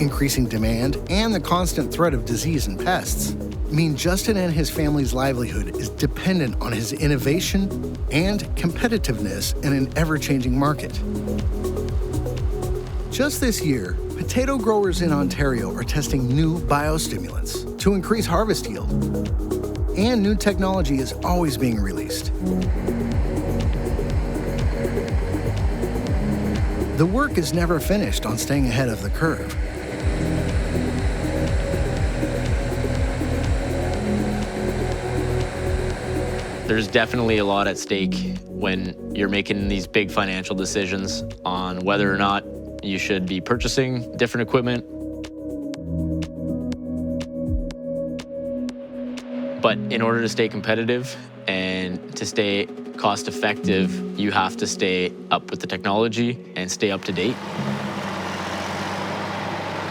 Increasing demand and the constant threat of disease and pests mean Justin and his family's livelihood is dependent on his innovation and competitiveness in an ever-changing market. Just this year, potato growers in Ontario are testing new biostimulants to increase harvest yield, and new technology is always being released. The work is never finished on staying ahead of the curve. There's definitely a lot at stake when you're making these big financial decisions on whether or not you should be purchasing different equipment. But in order to stay competitive and to stay cost effective, you have to stay up with the technology and stay up to date.